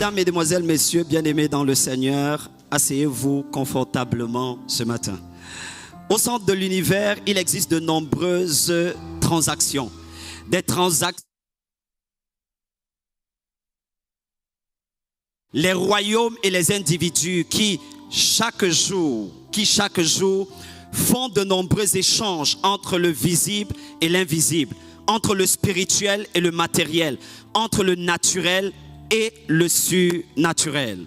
Mesdames, Mesdemoiselles, Messieurs, bien-aimés dans le Seigneur, asseyez-vous confortablement ce matin. Au centre de l'univers, il existe de nombreuses transactions. Des transactions. Les royaumes et les individus qui chaque jour font de nombreux échanges entre le visible et l'invisible, entre le spirituel et le matériel, entre le naturel et le surnaturel.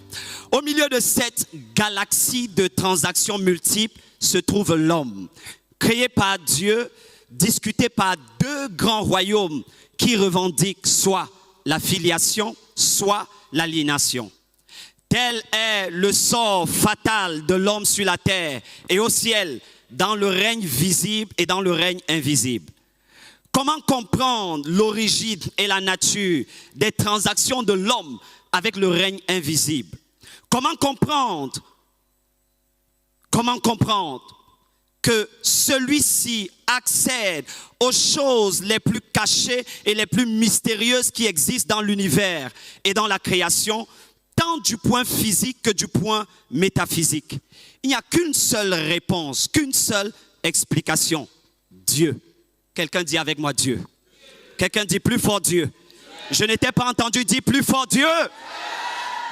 Au milieu de cette galaxie de transactions multiples se trouve l'homme, créé par Dieu, discuté par deux grands royaumes qui revendiquent soit la filiation, soit l'aliénation. Tel est le sort fatal de l'homme sur la terre et au ciel, dans le règne visible et dans le règne invisible. Comment comprendre l'origine et la nature des transactions de l'homme avec le règne invisible? Comment comprendre que celui-ci accède aux choses les plus cachées et les plus mystérieuses qui existent dans l'univers et dans la création, tant du point physique que du point métaphysique? Il n'y a qu'une seule réponse, qu'une seule explication: Dieu. Quelqu'un dit avec moi Dieu. Quelqu'un dit plus fort Dieu. Je n'étais pas entendu dire plus fort Dieu.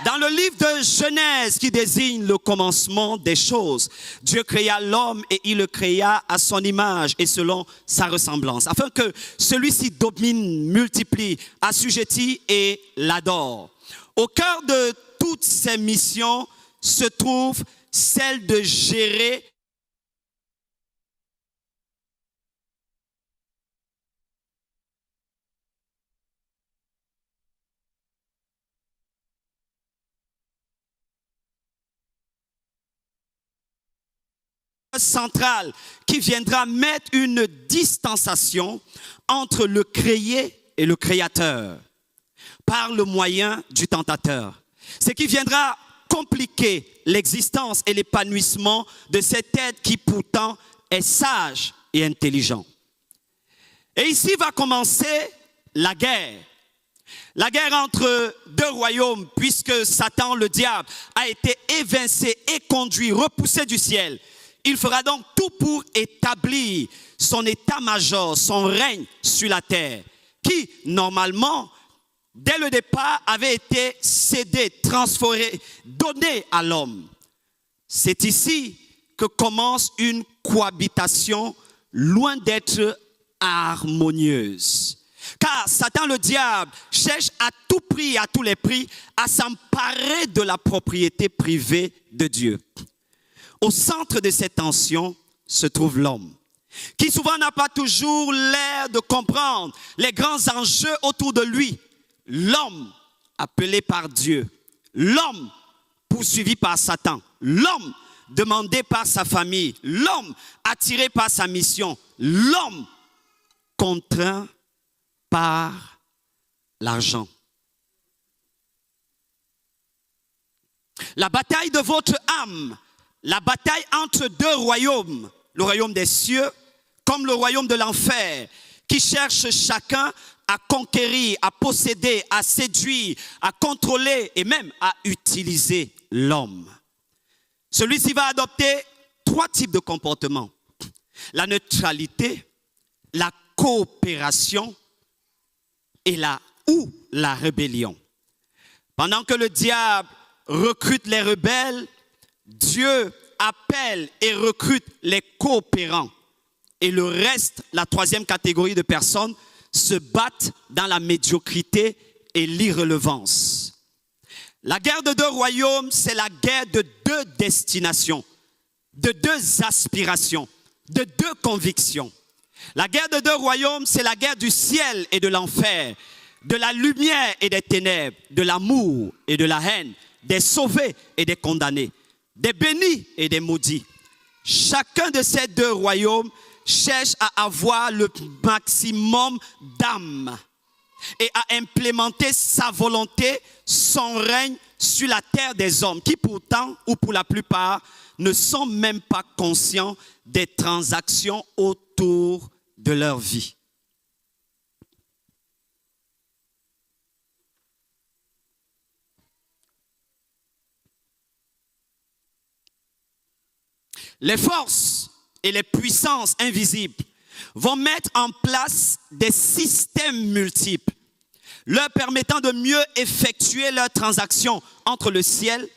Dans le livre de Genèse qui désigne le commencement des choses, Dieu créa l'homme et il le créa à son image et selon sa ressemblance, afin que celui-ci domine, multiplie, assujettit et l'adore. Au cœur de toutes ces missions se trouve celle de gérer centrale qui viendra mettre une distanciation entre le créé et le créateur par le moyen du tentateur. Ce qui viendra compliquer l'existence et l'épanouissement de cet être qui pourtant est sage et intelligent. Et ici va commencer la guerre. La guerre entre deux royaumes, puisque Satan, le diable, a été évincé et conduit, repoussé du ciel. Il fera donc tout pour établir son état-major, son règne sur la terre, qui, normalement, dès le départ, avait été cédé, transféré, donné à l'homme. C'est ici que commence une cohabitation loin d'être harmonieuse. Car Satan, le diable, cherche à tout prix, à tous les prix, à s'emparer de la propriété privée de Dieu. Au centre de cette tension se trouve l'homme, qui souvent n'a pas toujours l'air de comprendre les grands enjeux autour de lui. L'homme appelé par Dieu, l'homme poursuivi par Satan, l'homme demandé par sa famille, l'homme attiré par sa mission, l'homme contraint par l'argent. La bataille de votre âme, la bataille entre deux royaumes, le royaume des cieux comme le royaume de l'enfer, qui cherche chacun à conquérir, à posséder, à séduire, à contrôler et même à utiliser l'homme. Celui-ci va adopter trois types de comportements: la neutralité, la coopération et la rébellion. Pendant que le diable recrute les rebelles, Dieu appelle et recrute les coopérants. Et le reste, la troisième catégorie de personnes, se battent dans la médiocrité et l'irrélevance. La guerre de deux royaumes, c'est la guerre de deux destinations, de deux aspirations, de deux convictions. La guerre de deux royaumes, c'est la guerre du ciel et de l'enfer, de la lumière et des ténèbres, de l'amour et de la haine, des sauvés et des condamnés, des bénis et des maudits. Chacun de ces deux royaumes cherche à avoir le maximum d'âme et à implémenter sa volonté, son règne sur la terre des hommes, qui pourtant, ou pour la plupart, ne sont même pas conscients des transactions autour de leur vie. Les forces et les puissances invisibles vont mettre en place des systèmes multiples, leur permettant de mieux effectuer leurs transactions entre le ciel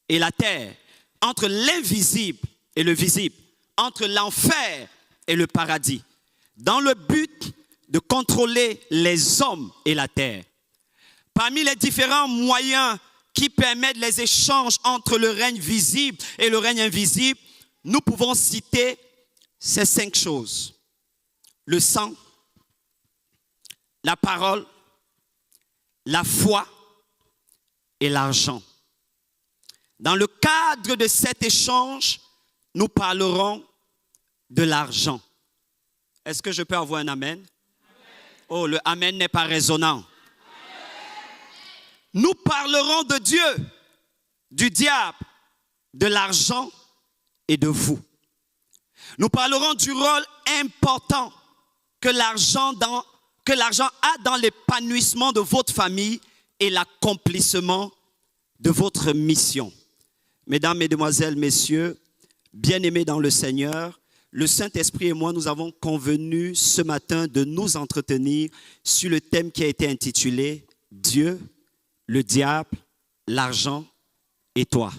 et la terre, entre l'invisible et le visible, entre l'enfer et le paradis, dans le but de contrôler les hommes et la terre. Parmi les différents moyens qui permettent les échanges entre le règne visible et le règne invisible, nous pouvons citer ces 5 choses. Le sang, la parole, la foi et l'argent. Dans le cadre de cet échange, nous parlerons de l'argent. Est-ce que je peux avoir un amen? Oh, le amen n'est pas résonnant. Nous parlerons de Dieu, du diable, de l'argent et de vous. Nous parlerons du rôle important que l'argent a dans l'épanouissement de votre famille et l'accomplissement de votre mission. Mesdames, Mesdemoiselles, Messieurs, bien-aimés dans le Seigneur, le Saint-Esprit et moi, nous avons convenu ce matin de nous entretenir sur le thème qui a été intitulé « Dieu, le diable, l'argent et toi ».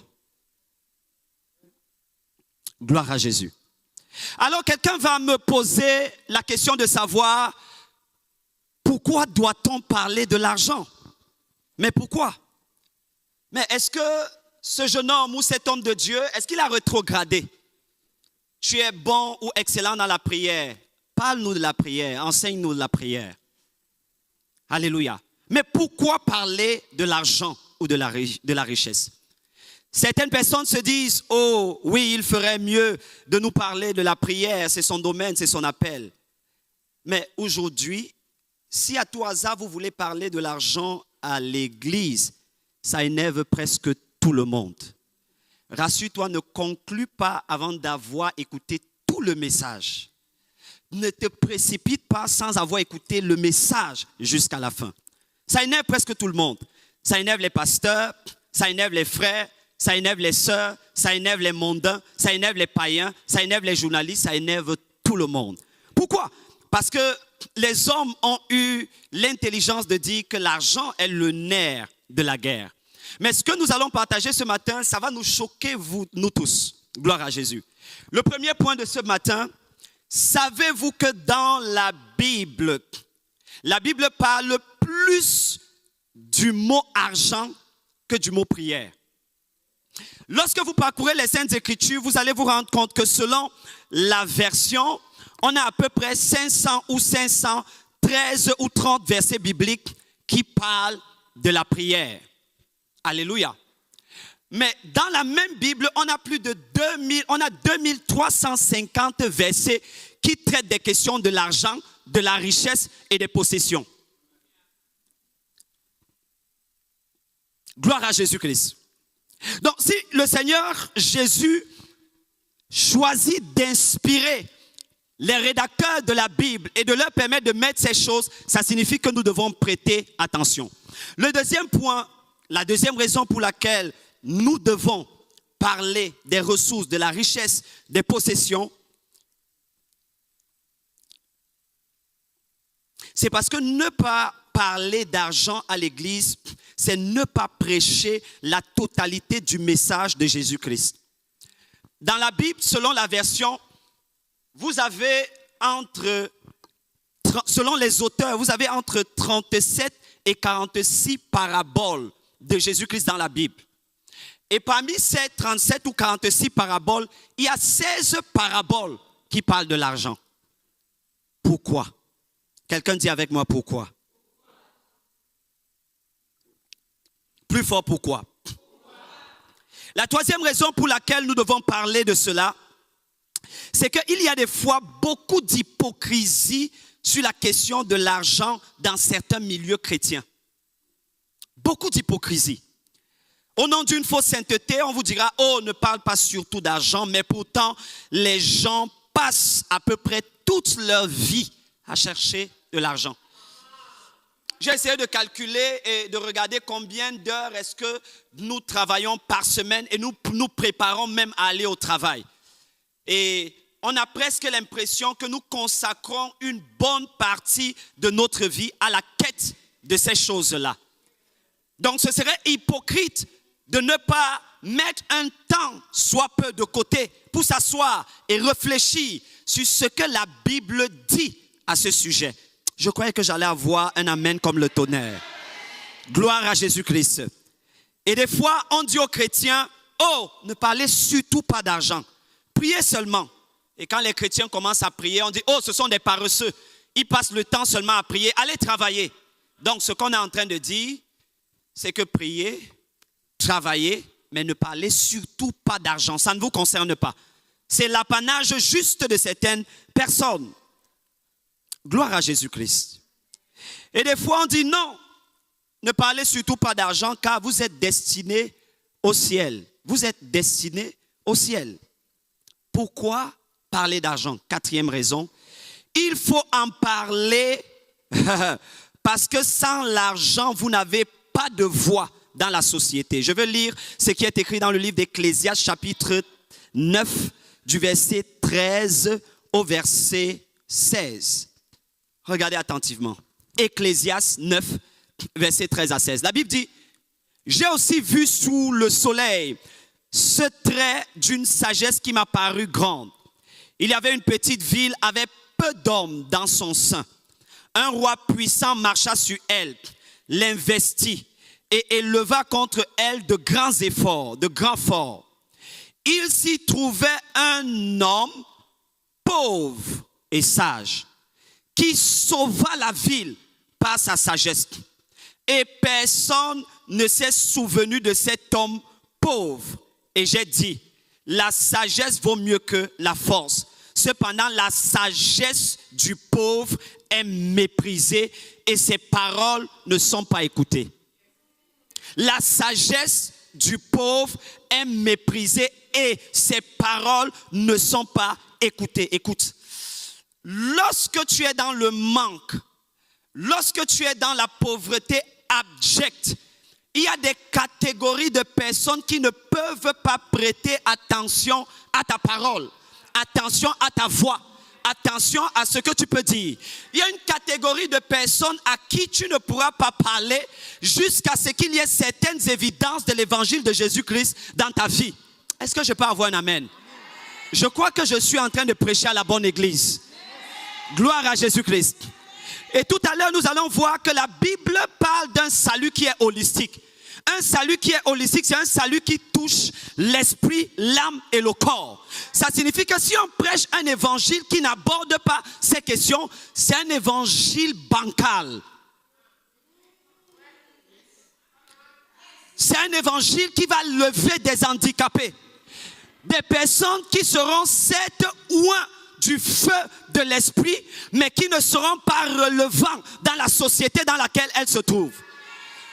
Gloire à Jésus. Alors quelqu'un va me poser la question de savoir pourquoi doit-on parler de l'argent? Mais pourquoi? Mais est-ce que ce jeune homme ou cet homme de Dieu, est-ce qu'il a rétrogradé? Tu es bon ou excellent dans la prière. Parle-nous de la prière, enseigne-nous de la prière. Alléluia. Mais pourquoi parler de l'argent ou de la richesse? Certaines personnes se disent, oh oui, il ferait mieux de nous parler de la prière, c'est son domaine, c'est son appel. Mais aujourd'hui, si à tout hasard vous voulez parler de l'argent à l'église, ça énerve presque tout le monde. Rassure-toi, ne conclue pas avant d'avoir écouté tout le message. Ne te précipite pas sans avoir écouté le message jusqu'à la fin. Ça énerve presque tout le monde. Ça énerve les pasteurs, ça énerve les frères, ça énerve les sœurs, ça énerve les mondains, ça énerve les païens, ça énerve les journalistes, ça énerve tout le monde. Pourquoi? Parce que les hommes ont eu l'intelligence de dire que l'argent est le nerf de la guerre. Mais ce que nous allons partager ce matin, ça va nous choquer, nous tous. Gloire à Jésus. Le premier point de ce matin, savez-vous que dans la Bible parle plus du mot argent que du mot prière. Lorsque vous parcourez les Saintes Écritures, vous allez vous rendre compte que selon la version, on a à peu près 500 ou 513 ou 30 versets bibliques qui parlent de la prière. Alléluia. Mais dans la même Bible, on a plus de 2350 versets qui traitent des questions de l'argent, de la richesse et des possessions. Gloire à Jésus-Christ. Donc, si le Seigneur Jésus choisit d'inspirer les rédacteurs de la Bible et de leur permettre de mettre ces choses, ça signifie que nous devons prêter attention. Le deuxième point, la deuxième raison pour laquelle nous devons parler des ressources, de la richesse, des possessions, c'est parce que ne pas parler d'argent à l'église, c'est ne pas prêcher la totalité du message de Jésus-Christ. Dans la Bible, selon la version, vous avez selon les auteurs, vous avez entre 37 et 46 paraboles de Jésus-Christ dans la Bible. Et parmi ces 37 ou 46 paraboles, il y a 16 paraboles qui parlent de l'argent. Pourquoi? Quelqu'un dit avec moi pourquoi? Plus fort, pourquoi? La troisième raison pour laquelle nous devons parler de cela, c'est qu'il y a des fois beaucoup d'hypocrisie sur la question de l'argent dans certains milieux chrétiens. Beaucoup d'hypocrisie. Au nom d'une fausse sainteté, on vous dira, oh, ne parle pas surtout d'argent, mais pourtant, les gens passent à peu près toute leur vie à chercher de l'argent. J'ai essayé de calculer et de regarder combien d'heures est-ce que nous travaillons par semaine et nous nous préparons même à aller au travail. Et on a presque l'impression que nous consacrons une bonne partie de notre vie à la quête de ces choses-là. Donc ce serait hypocrite de ne pas mettre un temps, soit peu, de côté pour s'asseoir et réfléchir sur ce que la Bible dit à ce sujet. Je croyais que j'allais avoir un amen comme le tonnerre. Gloire à Jésus-Christ. Et des fois, on dit aux chrétiens, oh, ne parlez surtout pas d'argent. Priez seulement. Et quand les chrétiens commencent à prier, on dit, oh, ce sont des paresseux. Ils passent le temps seulement à prier. Allez travailler. Donc, ce qu'on est en train de dire, c'est que priez, travaillez, mais ne parlez surtout pas d'argent. Ça ne vous concerne pas. C'est l'apanage juste de certaines personnes. Gloire à Jésus-Christ. Et des fois, on dit non, ne parlez surtout pas d'argent car vous êtes destinés au ciel. Vous êtes destinés au ciel. Pourquoi parler d'argent? Quatrième raison, il faut en parler parce que sans l'argent, vous n'avez pas de voix dans la société. Je veux lire ce qui est écrit dans le livre d'Ecclésiaste, chapitre 9, du verset 13 au verset 16. Regardez attentivement. Ecclésiaste 9, verset 13 à 16. La Bible dit, « J'ai aussi vu sous le soleil ce trait d'une sagesse qui m'a paru grande. Il y avait une petite ville avec peu d'hommes dans son sein. Un roi puissant marcha sur elle, l'investit et éleva contre elle de grands efforts, de grands forts. Il s'y trouvait un homme pauvre et sage qui sauva la ville par sa sagesse. Et personne ne s'est souvenu de cet homme pauvre. Et j'ai dit, la sagesse vaut mieux que la force. Cependant, la sagesse du pauvre est méprisée et ses paroles ne sont pas écoutées. La sagesse du pauvre est méprisée et ses paroles ne sont pas écoutées. Écoute, lorsque tu es dans le manque, lorsque tu es dans la pauvreté abjecte, il y a des catégories de personnes qui ne peuvent pas prêter attention à ta parole, attention à ta voix, attention à ce que tu peux dire. Il y a une catégorie de personnes à qui tu ne pourras pas parler jusqu'à ce qu'il y ait certaines évidences de l'évangile de Jésus-Christ dans ta vie. Est-ce que je peux avoir un amen? Je crois que je suis en train de prêcher à la bonne église. Gloire à Jésus-Christ. Et tout à l'heure, nous allons voir que la Bible parle d'un salut qui est holistique. Un salut qui est holistique, c'est un salut qui touche l'esprit, l'âme et le corps. Ça signifie que si on prêche un évangile qui n'aborde pas ces questions, c'est un évangile bancal. C'est un évangile qui va lever des handicapés. Des personnes qui seront certes loin du feu de l'esprit, mais qui ne seront pas relevants dans la société dans laquelle elles se trouvent.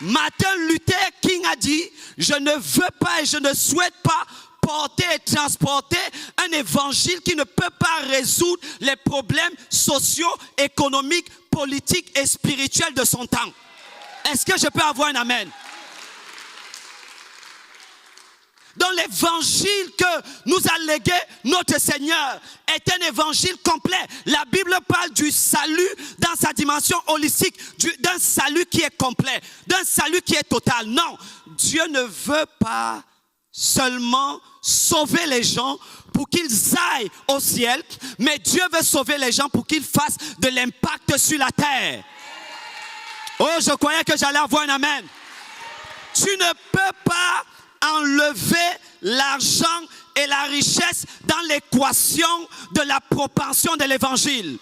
Martin Luther King a dit, je ne veux pas et je ne souhaite pas porter et transporter un évangile qui ne peut pas résoudre les problèmes sociaux, économiques, politiques et spirituels de son temps. Est-ce que je peux avoir un amen? Donc l'évangile que nous a légué notre Seigneur est un évangile complet. La Bible parle du salut dans sa dimension holistique, d'un salut qui est complet, d'un salut qui est total. Non, Dieu ne veut pas seulement sauver les gens pour qu'ils aillent au ciel, mais Dieu veut sauver les gens pour qu'ils fassent de l'impact sur la terre. Oh, je croyais que j'allais avoir un amen. Tu ne peux pas enlever l'argent et la richesse dans l'équation de la propension de l'évangile.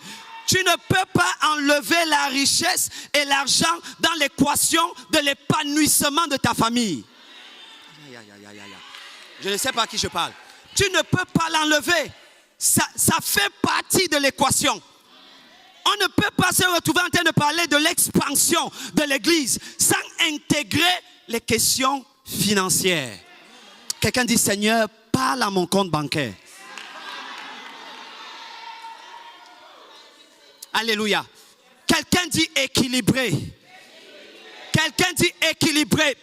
Tu ne peux pas enlever la richesse et l'argent dans l'équation de l'épanouissement de ta famille. Je ne sais pas à qui je parle. Tu ne peux pas l'enlever. Ça fait partie de l'équation. On ne peut pas se retrouver en train de parler de l'expansion de l'Église sans intégrer les questions financières. Quelqu'un dit, Seigneur, parle à mon compte bancaire. Alléluia. Quelqu'un dit équilibré. Quelqu'un dit équilibré.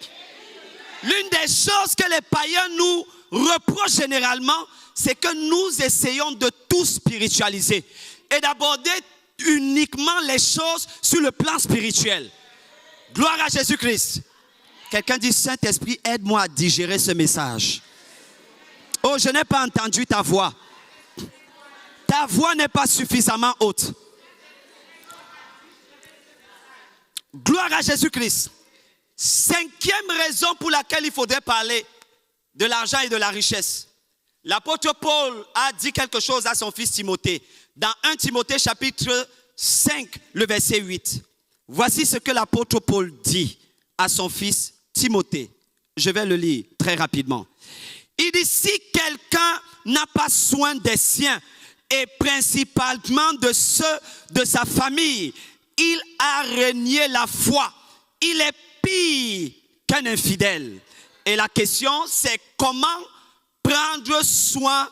L'une des choses que les païens nous reprochent généralement, c'est que nous essayons de tout spiritualiser et d'aborder uniquement les choses sur le plan spirituel. Gloire à Jésus-Christ. Quelqu'un dit, Saint-Esprit, aide-moi à digérer ce message. Oh, je n'ai pas entendu ta voix. Ta voix n'est pas suffisamment haute. Gloire à Jésus-Christ. 5e raison pour laquelle il faudrait parler de l'argent et de la richesse. L'apôtre Paul a dit quelque chose à son fils Timothée. Dans 1 Timothée chapitre 5, le verset 8. Voici ce que l'apôtre Paul dit à son fils Timothée. Je vais le lire très rapidement. Il dit, si quelqu'un n'a pas soin des siens, et principalement de ceux de sa famille, il a renié la foi. Il est pire qu'un infidèle. Et la question, c'est comment prendre soin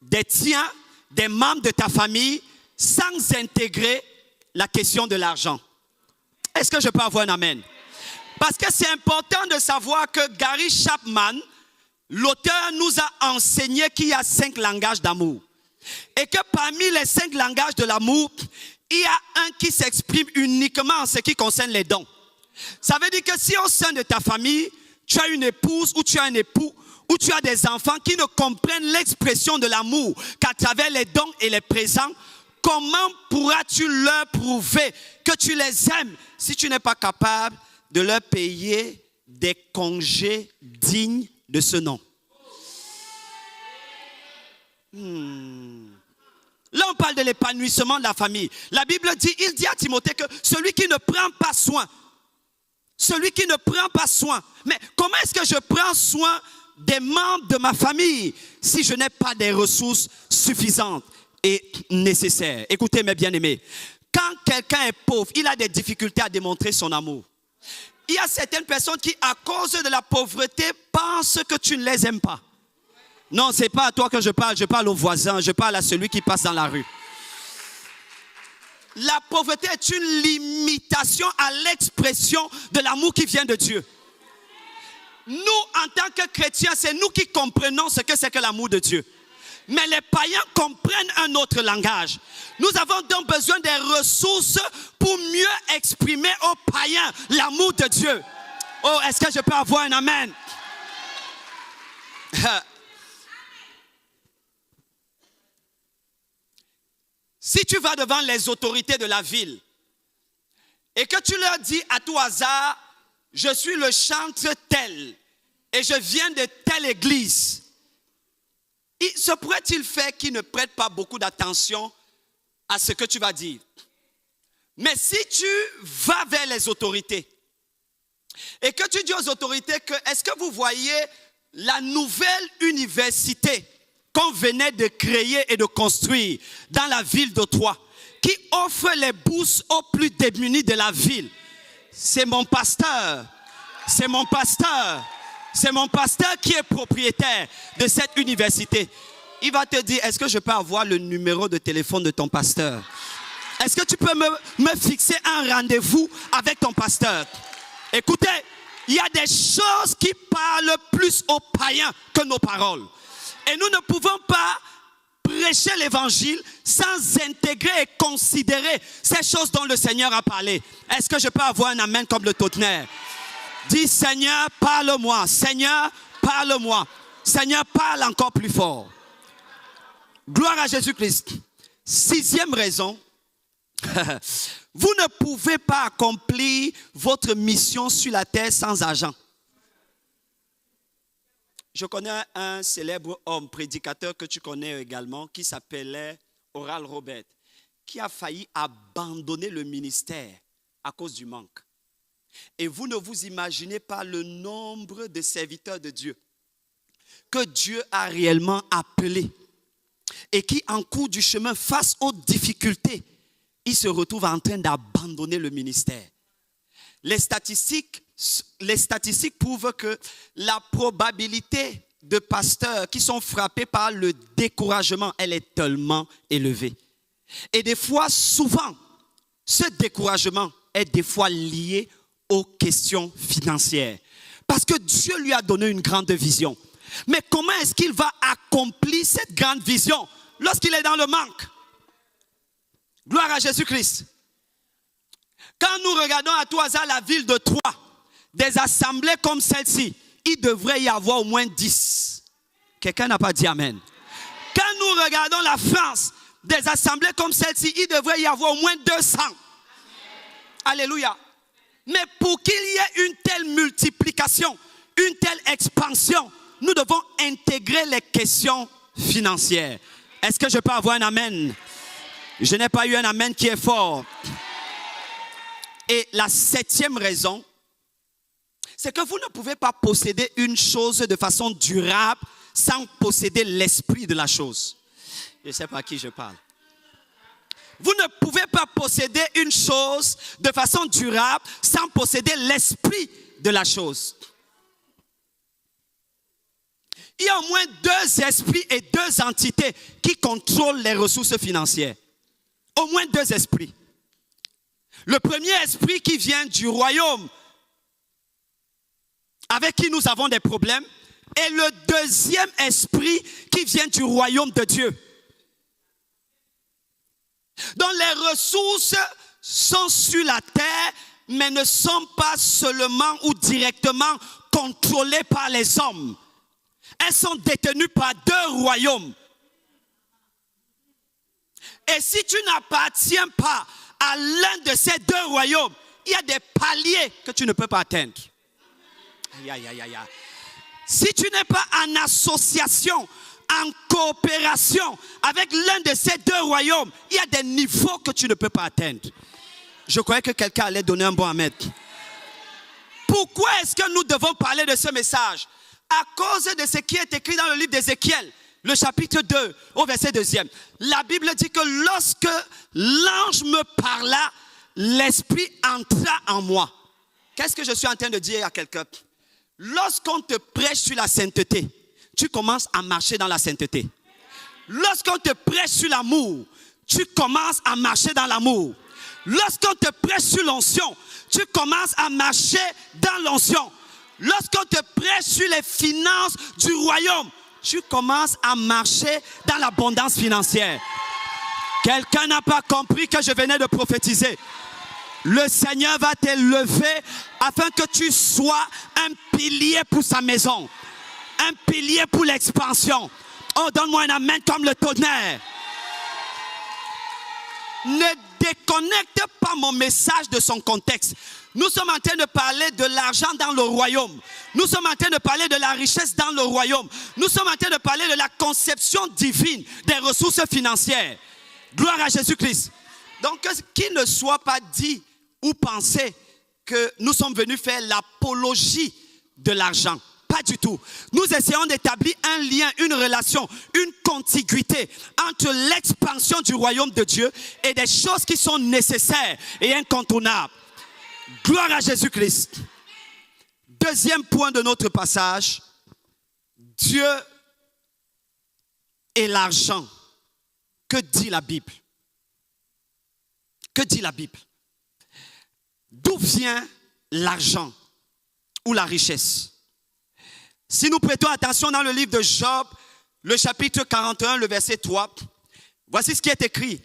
des tiens, des membres de ta famille, sans intégrer la question de l'argent. Est-ce que je peux avoir un amen? Parce que c'est important de savoir que Gary Chapman, l'auteur, nous a enseigné qu'il y a 5 langages d'amour. Et que parmi les 5 langages de l'amour, il y a un qui s'exprime uniquement en ce qui concerne les dons. Ça veut dire que si au sein de ta famille, tu as une épouse ou tu as un époux, ou tu as des enfants qui ne comprennent l'expression de l'amour qu'à travers les dons et les présents, comment pourras-tu leur prouver que tu les aimes si tu n'es pas capable de leur payer des congés dignes de ce nom? Là, on parle de l'épanouissement de la famille. La Bible dit, il dit à Timothée que celui qui ne prend pas soin, mais comment est-ce que je prends soin des membres de ma famille si je n'ai pas des ressources suffisantes et nécessaires? Écoutez mes bien-aimés, quand quelqu'un est pauvre, il a des difficultés à démontrer son amour. Il y a certaines personnes qui, à cause de la pauvreté, pensent que tu ne les aimes pas. Non, ce n'est pas à toi que je parle aux voisins, je parle à celui qui passe dans la rue. La pauvreté est une limitation à l'expression de l'amour qui vient de Dieu. Nous, en tant que chrétiens, c'est nous qui comprenons ce que c'est que l'amour de Dieu. Mais les païens comprennent un autre langage. Nous avons donc besoin des ressources pour mieux exprimer aux païens l'amour de Dieu. Oh, est-ce que je peux avoir un amen? Si tu vas devant les autorités de la ville et que tu leur dis à tout hasard, je suis le chantre tel et je viens de telle église, se pourrait-il faire qu'ils ne prêtent pas beaucoup d'attention à ce que tu vas dire? Mais si tu vas vers les autorités et que tu dis aux autorités que est-ce que vous voyez la nouvelle université qu'on venait de créer et de construire dans la ville de Troyes, qui offre les bourses aux plus démunis de la ville. C'est mon pasteur qui est propriétaire de cette université. Il va te dire, est-ce que je peux avoir le numéro de téléphone de ton pasteur? Est-ce que tu peux me fixer un rendez-vous avec ton pasteur? Écoutez, il y a des choses qui parlent plus aux païens que nos paroles. Et nous ne pouvons pas prêcher l'évangile sans intégrer et considérer ces choses dont le Seigneur a parlé. Est-ce que je peux avoir un amen comme le tonnerre? Dis, Seigneur, parle-moi. Seigneur, parle-moi. Seigneur, parle encore plus fort. Gloire à Jésus-Christ. 6e raison. Vous ne pouvez pas accomplir votre mission sur la terre sans argent. Je connais un célèbre homme, prédicateur que tu connais également, qui s'appelait Oral Robert, qui a failli abandonner le ministère à cause du manque. Et vous ne vous imaginez pas le nombre de serviteurs de Dieu que Dieu a réellement appelés et qui, en cours du chemin, face aux difficultés, ils se retrouvent en train d'abandonner le ministère. Les statistiques prouvent que la probabilité de pasteurs qui sont frappés par le découragement, elle est tellement élevée. Et des fois, souvent, ce découragement est des fois lié aux questions financières. Parce que Dieu lui a donné une grande vision. Mais comment est-ce qu'il va accomplir cette grande vision lorsqu'il est dans le manque? Gloire à Jésus-Christ. Quand nous regardons à tout hasard la ville de Troyes, des assemblées comme celle-ci, il devrait y avoir au moins 10. Quelqu'un n'a pas dit amen. Quand nous regardons la France, des assemblées comme celle-ci, il devrait y avoir au moins 200. Alléluia. Mais pour qu'il y ait une telle multiplication, une telle expansion, nous devons intégrer les questions financières. Est-ce que je peux avoir un amen? Je n'ai pas eu un amen qui est fort. Et la 7e raison, c'est que vous ne pouvez pas posséder une chose de façon durable sans posséder l'esprit de la chose. Je ne sais pas à qui je parle. Vous ne pouvez pas posséder une chose de façon durable sans posséder l'esprit de la chose. Il y a au moins 2 esprits et 2 entités qui contrôlent les ressources financières. Au moins 2 esprits. Le premier esprit qui vient du royaume, avec qui nous avons des problèmes, et le deuxième esprit qui vient du royaume de Dieu. Donc les ressources sont sur la terre, mais ne sont pas seulement ou directement contrôlées par les hommes. Elles sont détenues par 2 royaumes. Et si tu n'appartiens pas à l'un de ces 2 royaumes, il y a des paliers que tu ne peux pas atteindre. Aïe, aïe, aïe, aïe. Si tu n'es pas en association, en coopération avec l'un de ces 2 royaumes, il y a des niveaux que tu ne peux pas atteindre. Je croyais que quelqu'un allait donner un bon amen. Pourquoi est-ce que nous devons parler de ce message? À cause de ce qui est écrit dans le livre d'Ézéchiel, le chapitre 2, au verset 2. La Bible dit que lorsque l'ange me parla, l'esprit entra en moi. Qu'est-ce que je suis en train de dire à quelqu'un? Lorsqu'on te prêche sur la sainteté, tu commences à marcher dans la sainteté. Lorsqu'on te prêche sur l'amour, tu commences à marcher dans l'amour. Lorsqu'on te prêche sur l'onction, tu commences à marcher dans l'onction. Lorsqu'on te prêche sur les finances du royaume, tu commences à marcher dans l'abondance financière. Quelqu'un n'a pas compris que je venais de prophétiser. Le Seigneur va t'élever afin que tu sois un pilier pour sa maison. Un pilier pour l'expansion. Oh, donne-moi un amen comme le tonnerre. Ne déconnecte pas mon message de son contexte. Nous sommes en train de parler de l'argent dans le royaume. Nous sommes en train de parler de la richesse dans le royaume. Nous sommes en train de parler de la conception divine des ressources financières. Gloire à Jésus-Christ. Donc, qu'il ne soit pas dit ou pensé que nous sommes venus faire l'apologie de l'argent. Pas du tout. Nous essayons d'établir un lien, une relation, une contiguïté entre l'expansion du royaume de Dieu et des choses qui sont nécessaires et incontournables. Gloire à Jésus-Christ. Deuxième point de notre passage, Dieu et l'argent. Que dit la Bible? Que dit la Bible? D'où vient l'argent ou la richesse? Si nous prêtons attention dans le livre de Job, le chapitre 41, le verset 3, voici ce qui est écrit.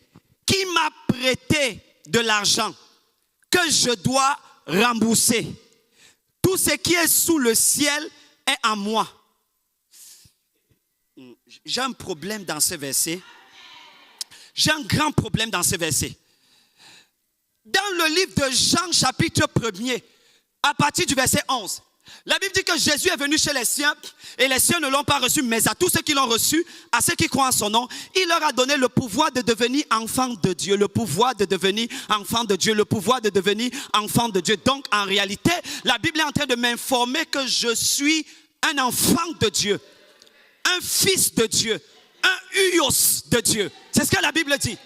Qui m'a prêté de l'argent que je dois rembourser? Tout ce qui est sous le ciel est à moi. J'ai un problème dans ce verset. J'ai un grand problème dans ce verset. Dans le livre de Jean, chapitre 1er, à partir du verset 11, la Bible dit que Jésus est venu chez les siens et les siens ne l'ont pas reçu, mais à tous ceux qui l'ont reçu, à ceux qui croient en son nom, il leur a donné le pouvoir de devenir enfants de Dieu, le pouvoir de devenir enfants de Dieu, le pouvoir de devenir enfants de Dieu. Donc en réalité, la Bible est en train de m'informer que je suis un enfant de Dieu, un fils de Dieu, un huios de Dieu. C'est ce que la Bible dit.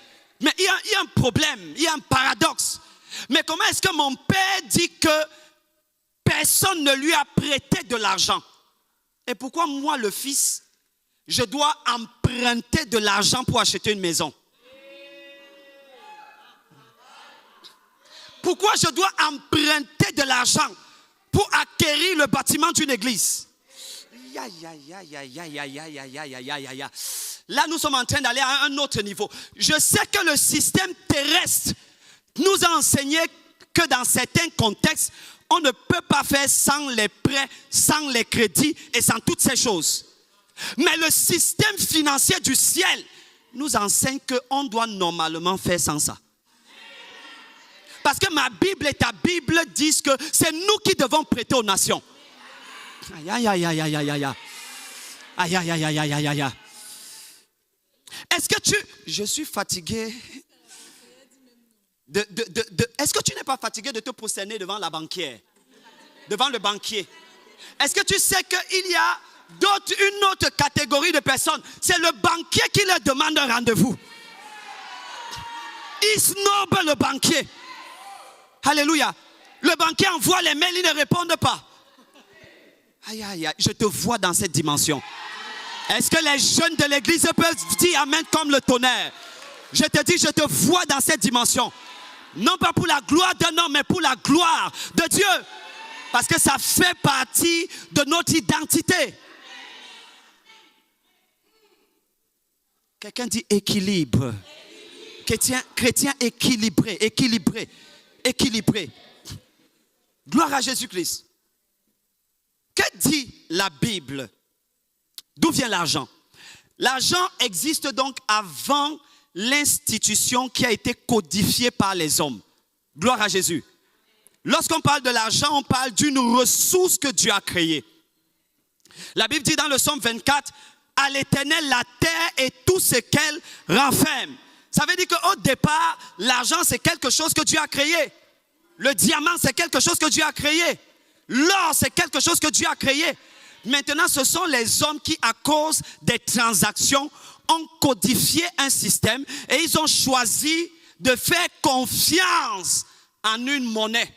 Mais il y a un problème, il y a un paradoxe. Mais comment est-ce que mon père dit que personne ne lui a prêté de l'argent? Et pourquoi moi, le fils, je dois emprunter de l'argent pour acheter une maison? Pourquoi je dois emprunter de l'argent pour acquérir le bâtiment d'une église? Aïe, aïe, aïe, aïe, aïe, aïe, aïe, aïe, aïe, aïe, aïe, aïe, aïe. Là, nous sommes en train d'aller à un autre niveau. Je sais que le système terrestre nous a enseigné que dans certains contextes, on ne peut pas faire sans les prêts, sans les crédits et sans toutes ces choses. Mais le système financier du ciel nous enseigne qu'on doit normalement faire sans ça. Parce que ma Bible et ta Bible disent que c'est nous qui devons prêter aux nations. Aïe, aïe, aïe, aïe, aïe, aïe, aïe. Aïe, aïe, aïe, aïe, aïe, aïe, aïe. Est-ce que je suis fatigué est-ce que tu n'es pas fatigué de te prosterner devant la banquière, devant le banquier? Est-ce que tu sais qu'il y a une autre catégorie de personnes? C'est le banquier qui leur demande un rendez-vous. Il snobe le banquier. Alléluia. Le banquier envoie les mails, ils ne répondent pas. Aïe, aïe, aïe, je te vois dans cette dimension. Est-ce que les jeunes de l'église peuvent dire amen comme le tonnerre? Je te dis, je te vois dans cette dimension. Non pas pour la gloire d'un homme, mais pour la gloire de Dieu. Parce que ça fait partie de notre identité. Quelqu'un dit équilibre. Chrétien équilibré, équilibré, équilibré. Gloire à Jésus-Christ. Que dit la Bible? D'où vient l'argent? L'argent existe donc avant l'institution qui a été codifiée par les hommes. Gloire à Jésus. Lorsqu'on parle de l'argent, on parle d'une ressource que Dieu a créée. La Bible dit dans le Psaume 24, « À l'Éternel la terre et tout ce qu'elle renferme ». Ça veut dire qu'au départ, l'argent c'est quelque chose que Dieu a créé. Le diamant c'est quelque chose que Dieu a créé. L'or c'est quelque chose que Dieu a créé. Maintenant, ce sont les hommes qui, à cause des transactions, ont codifié un système et ils ont choisi de faire confiance en une monnaie.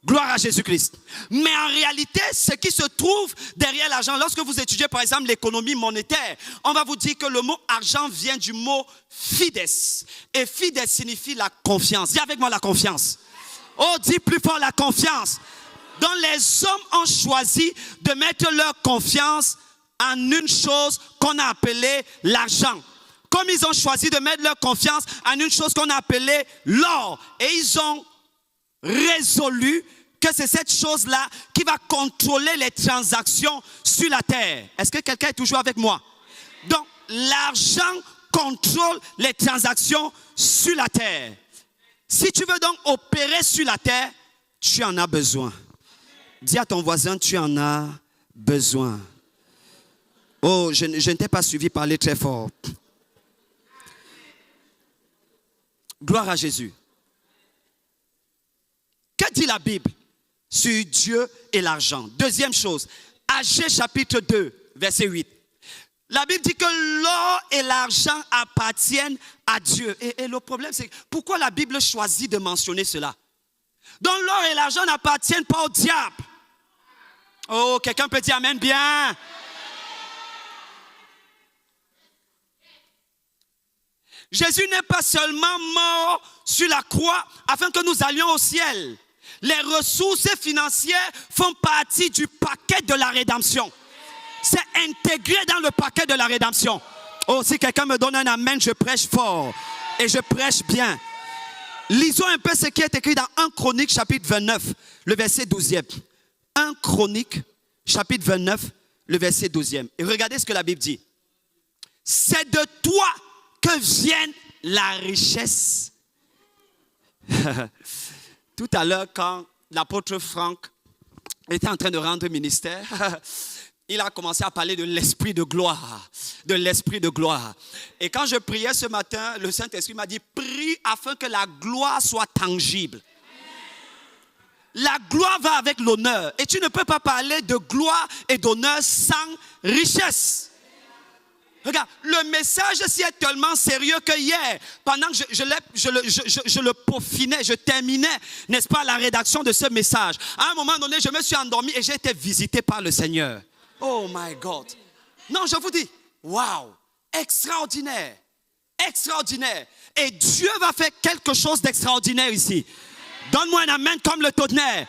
Gloire à Jésus-Christ. Mais en réalité, ce qui se trouve derrière l'argent, lorsque vous étudiez par exemple l'économie monétaire, on va vous dire que le mot argent vient du mot fides. Et fides signifie la confiance. Dis avec moi la confiance. Oh, dis plus fort la confiance. Donc les hommes ont choisi de mettre leur confiance en une chose qu'on a appelée l'argent. Comme ils ont choisi de mettre leur confiance en une chose qu'on a appelée l'or. Et ils ont résolu que c'est cette chose-là qui va contrôler les transactions sur la terre. Est-ce que quelqu'un est toujours avec moi? Donc l'argent contrôle les transactions sur la terre. Si tu veux donc opérer sur la terre, tu en as besoin. Dis à ton voisin, tu en as besoin. Oh, je ne t'ai pas suivi parler très fort. Gloire à Jésus. Que dit la Bible sur Dieu et l'argent? Deuxième chose, Agée chapitre 2, verset 8. La Bible dit que l'or et l'argent appartiennent à Dieu. Et le problème, c'est pourquoi la Bible choisit de mentionner cela? Donc l'or et l'argent n'appartiennent pas au diable. Oh, quelqu'un peut dire amen bien. Jésus n'est pas seulement mort sur la croix afin que nous allions au ciel. Les ressources financières font partie du paquet de la rédemption. C'est intégré dans le paquet de la rédemption. Oh, si quelqu'un me donne un amen, je prêche fort. Et je prêche bien. Lisons un peu ce qui est écrit dans 1 Chronique chapitre 29, le verset 12e. 1 Chronique chapitre 29, le verset 12e. Et regardez ce que la Bible dit. C'est de toi que vienne la richesse. Tout à l'heure, quand l'apôtre Franck était en train de rendre ministère, il a commencé à parler de l'esprit de gloire. De l'esprit de gloire. Et quand je priais ce matin, le Saint-Esprit m'a dit, prie afin que la gloire soit tangible. La gloire va avec l'honneur. Et tu ne peux pas parler de gloire et d'honneur sans richesse. Regarde, le message est tellement sérieux que hier, pendant que je le peaufinais, je terminais, n'est-ce pas, la rédaction de ce message. À un moment donné, je me suis endormi et j'ai été visité par le Seigneur. Oh my God. Non, je vous dis, waouh, extraordinaire, extraordinaire. Et Dieu va faire quelque chose d'extraordinaire ici. Donne-moi un amen comme le tonnerre.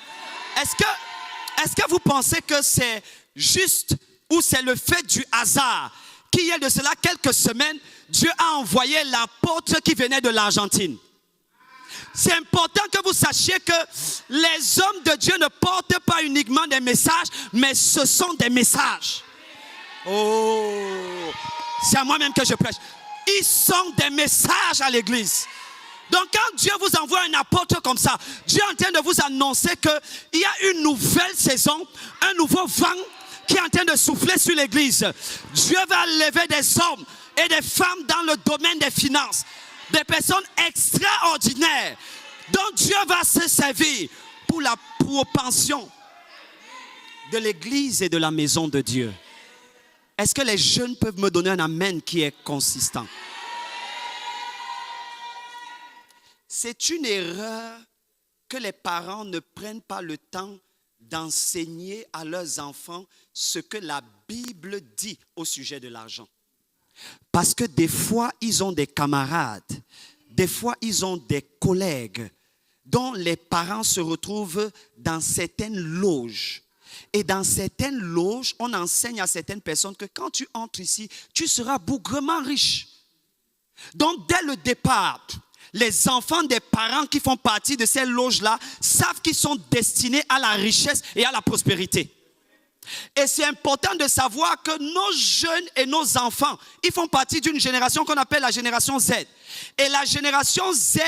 Est-ce que vous pensez que c'est juste ou c'est le fait du hasard qu'il y a de cela quelques semaines, Dieu a envoyé l'apôtre qui venait de l'Argentine. C'est important que vous sachiez que les hommes de Dieu ne portent pas uniquement des messages, mais ce sont des messages. Oh, c'est à moi-même que je prêche. Ils sont des messages à l'église. Donc quand Dieu vous envoie un apôtre comme ça, Dieu est en train de vous annoncer qu'il y a une nouvelle saison, un nouveau vent qui est en train de souffler sur l'église. Dieu va lever des hommes et des femmes dans le domaine des finances, des personnes extraordinaires dont Dieu va se servir pour la propension de l'église et de la maison de Dieu. Est-ce que les jeunes peuvent me donner un amen qui est consistant? C'est une erreur que les parents ne prennent pas le temps d'enseigner à leurs enfants ce que la Bible dit au sujet de l'argent. Parce que des fois, ils ont des camarades, des fois, ils ont des collègues dont les parents se retrouvent dans certaines loges. Et dans certaines loges, on enseigne à certaines personnes que quand tu entres ici, tu seras bougrement riche. Donc, dès le départ, les enfants des parents qui font partie de ces loges-là savent qu'ils sont destinés à la richesse et à la prospérité. Et c'est important de savoir que nos jeunes et nos enfants, ils font partie d'une génération qu'on appelle la génération Z. Et la génération Z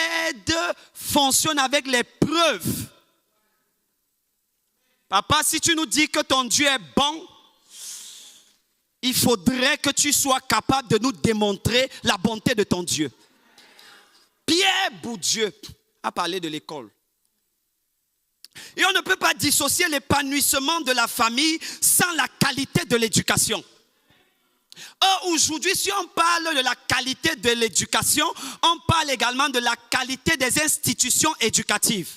fonctionne avec les preuves. Papa, si tu nous dis que ton Dieu est bon, il faudrait que tu sois capable de nous démontrer la bonté de ton Dieu. Pierre Bourdieu a parlé de l'école. Et on ne peut pas dissocier l'épanouissement de la famille sans la qualité de l'éducation. Or, aujourd'hui, si on parle de la qualité de l'éducation, on parle également de la qualité des institutions éducatives.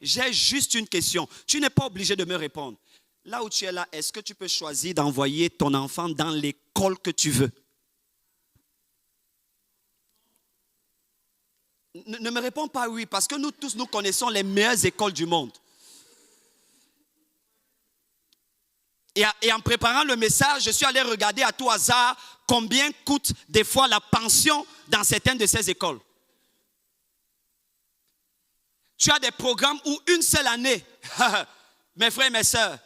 J'ai juste une question. Tu n'es pas obligé de me répondre. Là où tu es là, est-ce que tu peux choisir d'envoyer ton enfant dans l'école que tu veux? Ne me réponds pas oui, parce que nous tous, nous connaissons les meilleures écoles du monde. Et en préparant le message, je suis allé regarder à tout hasard combien coûte des fois la pension dans certaines de ces écoles. Tu as des programmes où une seule année, mes frères et mes sœurs,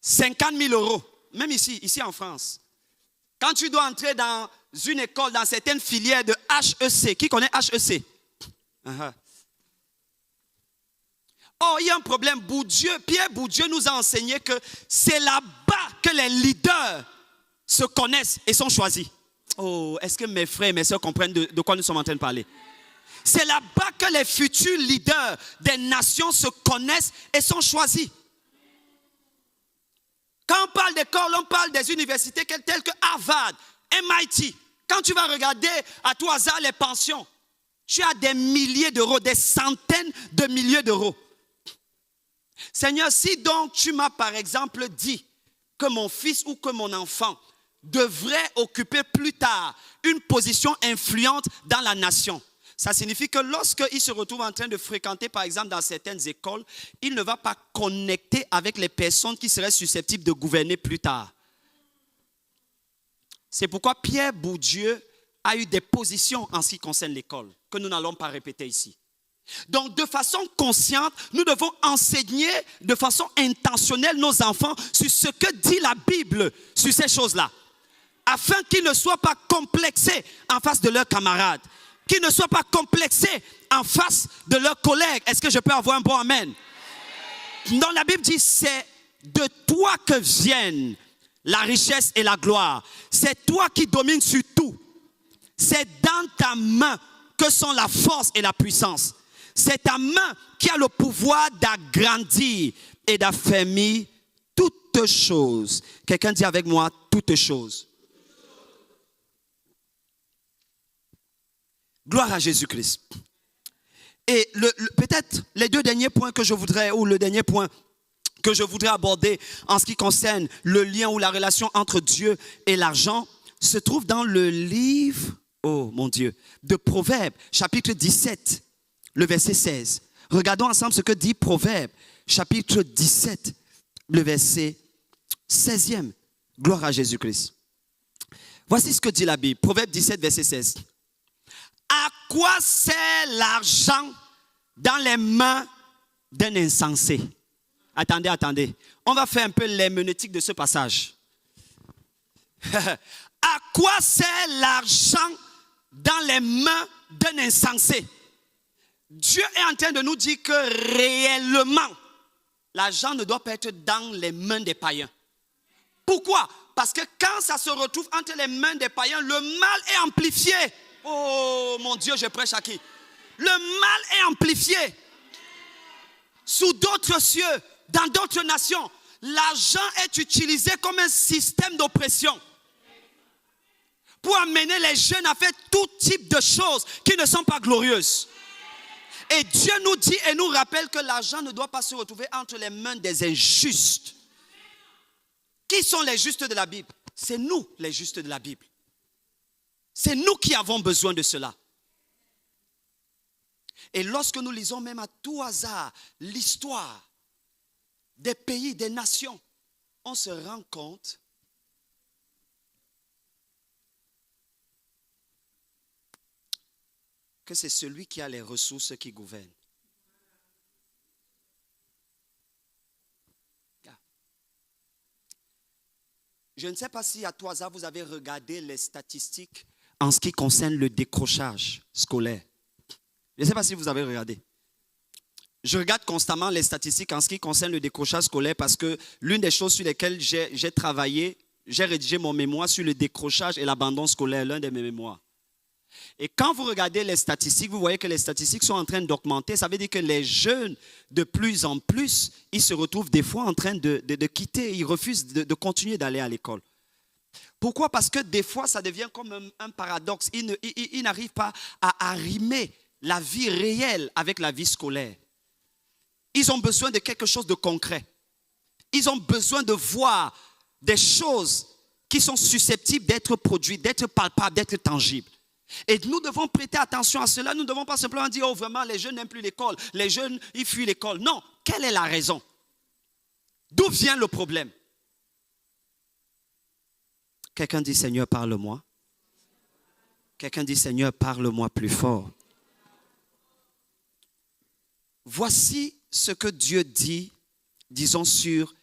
50 000 euros, même ici en France. Quand tu dois entrer dans une école, dans certaines filières de HEC, qui connaît HEC? Oh, il y a un problème. Pierre Bourdieu nous a enseigné que c'est là-bas que les leaders se connaissent et sont choisis. Oh, est-ce que mes frères et mes sœurs comprennent de quoi nous sommes en train de parler? C'est là-bas que les futurs leaders des nations se connaissent et sont choisis. Quand on parle d'école, on parle des universités telles que Harvard, MIT. Quand tu vas regarder à tout hasard les pensions, tu as des milliers d'euros, des centaines de milliers d'euros. Seigneur, si donc tu m'as par exemple dit que mon fils ou que mon enfant devrait occuper plus tard une position influente dans la nation, ça signifie que lorsqu'il se retrouve en train de fréquenter par exemple dans certaines écoles, il ne va pas connecter avec les personnes qui seraient susceptibles de gouverner plus tard. C'est pourquoi Pierre Bourdieu a eu des positions en ce qui concerne l'école, que nous n'allons pas répéter ici. Donc, de façon consciente, nous devons enseigner de façon intentionnelle nos enfants sur ce que dit la Bible sur ces choses-là, afin qu'ils ne soient pas complexés en face de leurs camarades, qu'ils ne soient pas complexés en face de leurs collègues. Est-ce que je peux avoir un bon amen? Dans la Bible dit, c'est de toi que viennent la richesse et la gloire. C'est toi qui domines sur tout. C'est dans ta main que sont la force et la puissance. C'est ta main qui a le pouvoir d'agrandir et d'affermir toutes choses. Quelqu'un dit avec moi, toutes choses. Gloire à Jésus-Christ. Et peut-être les deux derniers points que je voudrais, ou le dernier point que je voudrais aborder en ce qui concerne le lien ou la relation entre Dieu et l'argent, se trouve dans le livre, oh mon Dieu, de Proverbes, chapitre 17. Le verset 16. Regardons ensemble ce que dit Proverbe, chapitre 17, le verset 16e. Gloire à Jésus-Christ. Voici ce que dit la Bible. Proverbe 17, verset 16. À quoi sert l'argent dans les mains d'un insensé? Attendez. On va faire un peu l'herméneutique de ce passage. À quoi sert l'argent dans les mains d'un insensé? Dieu est en train de nous dire que réellement, l'argent ne doit pas être dans les mains des païens. Pourquoi? Parce que quand ça se retrouve entre les mains des païens, le mal est amplifié. Oh mon Dieu, je prêche à qui? Le mal est amplifié. Sous d'autres cieux, dans d'autres nations, l'argent est utilisé comme un système d'oppression pour amener les jeunes à faire tout type de choses qui ne sont pas glorieuses. Et Dieu nous dit et nous rappelle que l'argent ne doit pas se retrouver entre les mains des injustes. Qui sont les justes de la Bible? C'est nous les justes de la Bible. C'est nous qui avons besoin de cela. Et lorsque nous lisons même à tout hasard l'histoire des pays, des nations, on se rend compte que c'est celui qui a les ressources qui gouverne. Je ne sais pas si à tout hasard vous avez regardé les statistiques en ce qui concerne le décrochage scolaire. Je ne sais pas si vous avez regardé. Je regarde constamment les statistiques en ce qui concerne le décrochage scolaire parce que l'une des choses sur lesquelles j'ai travaillé, j'ai rédigé mon mémoire sur le décrochage et l'abandon scolaire, l'un de mes mémoires. Et quand vous regardez les statistiques, vous voyez que les statistiques sont en train d'augmenter. Ça veut dire que les jeunes, de plus en plus, ils se retrouvent des fois en train de quitter. Ils refusent de continuer d'aller à l'école. Pourquoi? Parce que des fois, ça devient comme un paradoxe. Ils n'arrivent pas à arrimer la vie réelle avec la vie scolaire. Ils ont besoin de quelque chose de concret. Ils ont besoin de voir des choses qui sont susceptibles d'être produites, d'être palpables, d'être tangibles. Et nous devons prêter attention à cela. Nous ne devons pas simplement dire, oh vraiment, les jeunes n'aiment plus l'école. Les jeunes, ils fuient l'école. Non, quelle est la raison? D'où vient le problème? Quelqu'un dit, Seigneur, parle-moi. Quelqu'un dit, Seigneur, parle-moi plus fort. Voici ce que Dieu dit, disons, sur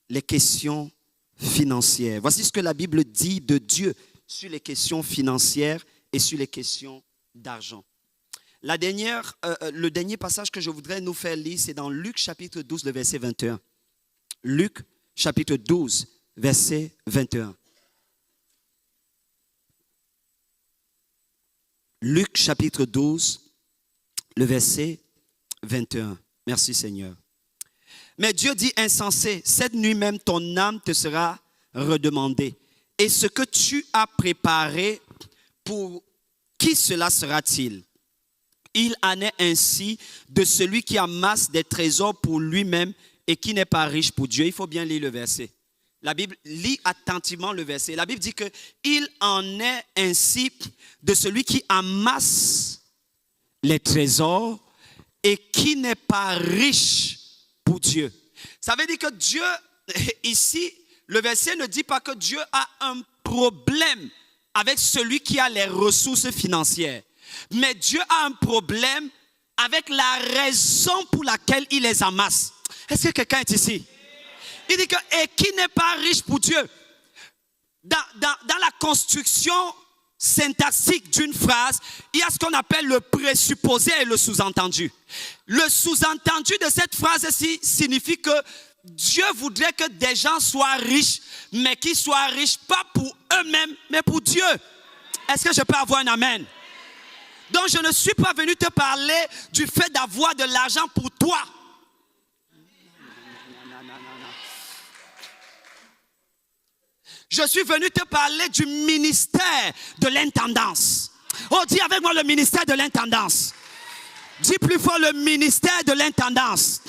les questions financières. Voici ce que la Bible dit de Dieu sur les questions financières et sur les questions d'argent. Le dernier passage que je voudrais nous faire lire, c'est dans Luc chapitre 12, le verset 21. Luc chapitre 12, verset 21. Luc chapitre 12, le verset 21. Merci Seigneur. Mais Dieu dit, insensé, cette nuit même ton âme te sera redemandée. Et ce que tu as préparé, pour qui cela sera-t-il? Il en est ainsi de celui qui amasse des trésors pour lui-même et qui n'est pas riche pour Dieu. Il faut bien lire le verset. La Bible, lit attentivement le verset. La Bible dit que il en est ainsi de celui qui amasse les trésors et qui n'est pas riche pour Dieu. Ça veut dire que Dieu, ici, le verset ne dit pas que Dieu a un problème avec celui qui a les ressources financières. Mais Dieu a un problème avec la raison pour laquelle il les amasse. Est-ce que quelqu'un est ici? Il dit que, et qui n'est pas riche pour Dieu? Dans la construction syntaxique d'une phrase, il y a ce qu'on appelle le présupposé et le sous-entendu. Le sous-entendu de cette phrase-ci signifie que Dieu voudrait que des gens soient riches, mais qu'ils soient riches pas pour eux-mêmes, mais pour Dieu. Est-ce que je peux avoir un amen? Donc je ne suis pas venu te parler du fait d'avoir de l'argent pour toi. Je suis venu te parler du ministère de l'intendance. Oh, dis avec moi le ministère de l'intendance. Dis plus fort le ministère de l'intendance.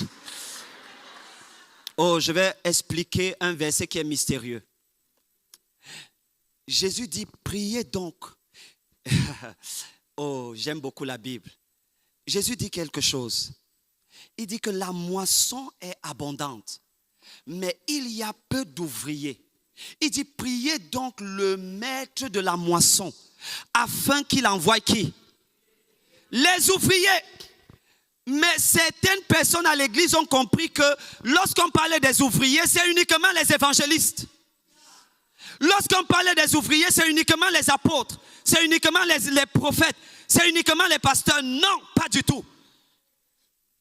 Oh, je vais expliquer un verset qui est mystérieux. Jésus dit, priez donc. Oh, j'aime beaucoup la Bible. Jésus dit quelque chose. Il dit que la moisson est abondante, mais il y a peu d'ouvriers. Il dit, priez donc le maître de la moisson, afin qu'il envoie qui? Les ouvriers. Mais certaines personnes à l'église ont compris que lorsqu'on parlait des ouvriers, c'est uniquement les évangélistes. Lorsqu'on parlait des ouvriers, c'est uniquement les apôtres, c'est uniquement les prophètes, c'est uniquement les pasteurs. Non, pas du tout.